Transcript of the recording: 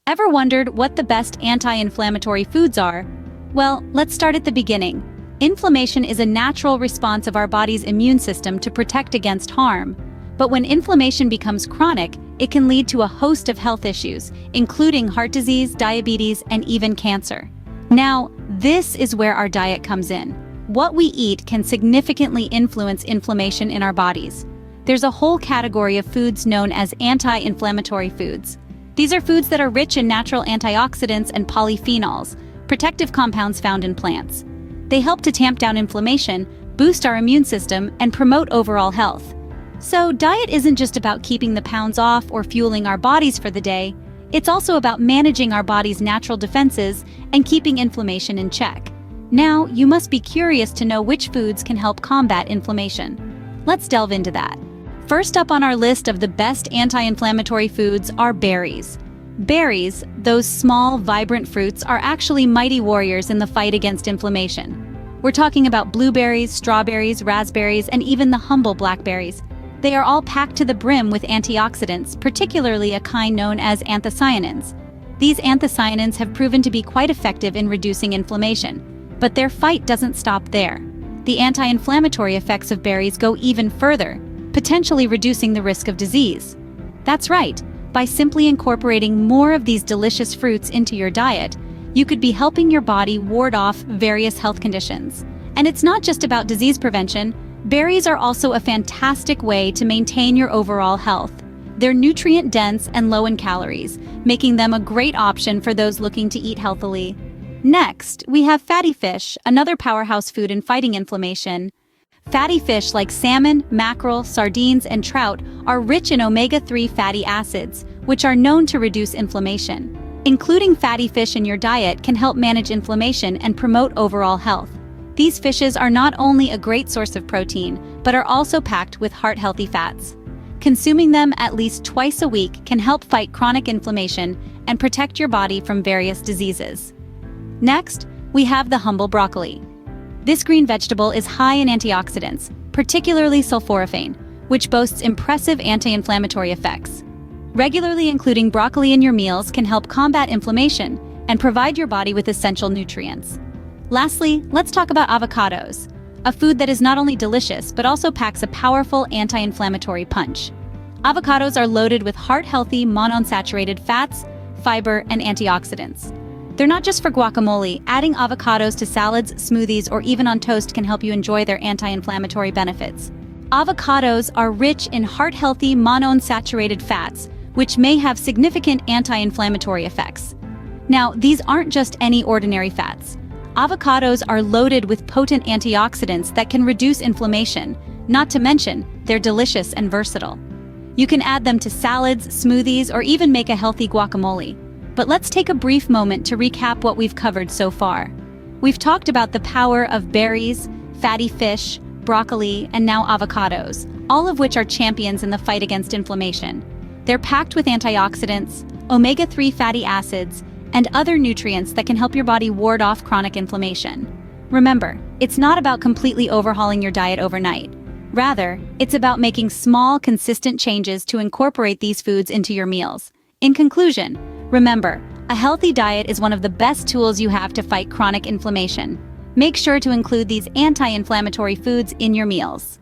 Ever wondered what the best anti-inflammatory foods are? Well, let's start at the beginning. Inflammation is a natural response of our body's immune system to protect against harm. But when inflammation becomes chronic, it can lead to a host of health issues, including heart disease, diabetes, and even cancer. Now, this is where our diet comes in. What we eat can significantly influence inflammation in our bodies. There's a whole category of foods known as anti-inflammatory foods. These are foods that are rich in natural antioxidants and polyphenols, protective compounds found in plants. They help to tamp down inflammation, boost our immune system, and promote overall health. So, diet isn't just about keeping the pounds off or fueling our bodies for the day. It's also about managing our body's natural defenses and keeping inflammation in check. Now, you must be curious to know which foods can help combat inflammation. Let's delve into that. First up on our list of the best anti-inflammatory foods are berries. Berries, those small, vibrant fruits, are actually mighty warriors in the fight against inflammation. We're talking about blueberries, strawberries, raspberries, and even the humble blackberries. They are all packed to the brim with antioxidants, particularly a kind known as anthocyanins. These anthocyanins have proven to be quite effective in reducing inflammation, but their fight doesn't stop there. The anti-inflammatory effects of berries go even further, potentially reducing the risk of disease. That's right, by simply incorporating more of these delicious fruits into your diet, you could be helping your body ward off various health conditions. And it's not just about disease prevention. Berries are also a fantastic way to maintain your overall health. They're nutrient-dense and low in calories, making them a great option for those looking to eat healthily. Next, we have fatty fish, another powerhouse food in fighting inflammation. Fatty fish like salmon, mackerel, sardines, and trout are rich in omega-3 fatty acids, which are known to reduce inflammation. Including fatty fish in your diet can help manage inflammation and promote overall health. These fishes are not only a great source of protein, but are also packed with heart-healthy fats. Consuming them at least twice a week can help fight chronic inflammation and protect your body from various diseases. Next, we have the humble broccoli. This green vegetable is high in antioxidants, particularly sulforaphane, which boasts impressive anti-inflammatory effects. Regularly including broccoli in your meals can help combat inflammation and provide your body with essential nutrients. Lastly, let's talk about avocados, a food that is not only delicious but also packs a powerful anti-inflammatory punch. Avocados are loaded with heart-healthy monounsaturated fats, fiber, and antioxidants. They're not just for guacamole. Adding avocados to salads, smoothies, or even on toast can help you enjoy their anti-inflammatory benefits. Avocados are rich in heart-healthy monounsaturated fats, which may have significant anti-inflammatory effects. Now, these aren't just any ordinary fats. Avocados are loaded with potent antioxidants that can reduce inflammation, not to mention, they're delicious and versatile. You can add them to salads, smoothies, or even make a healthy guacamole. But let's take a brief moment to recap what we've covered so far. We've talked about the power of berries, fatty fish, broccoli, and now avocados, all of which are champions in the fight against inflammation. They're packed with antioxidants, omega-3 fatty acids, and other nutrients that can help your body ward off chronic inflammation. Remember, it's not about completely overhauling your diet overnight. Rather, it's about making small, consistent changes to incorporate these foods into your meals. In conclusion, remember, a healthy diet is one of the best tools you have to fight chronic inflammation. Make sure to include these anti-inflammatory foods in your meals.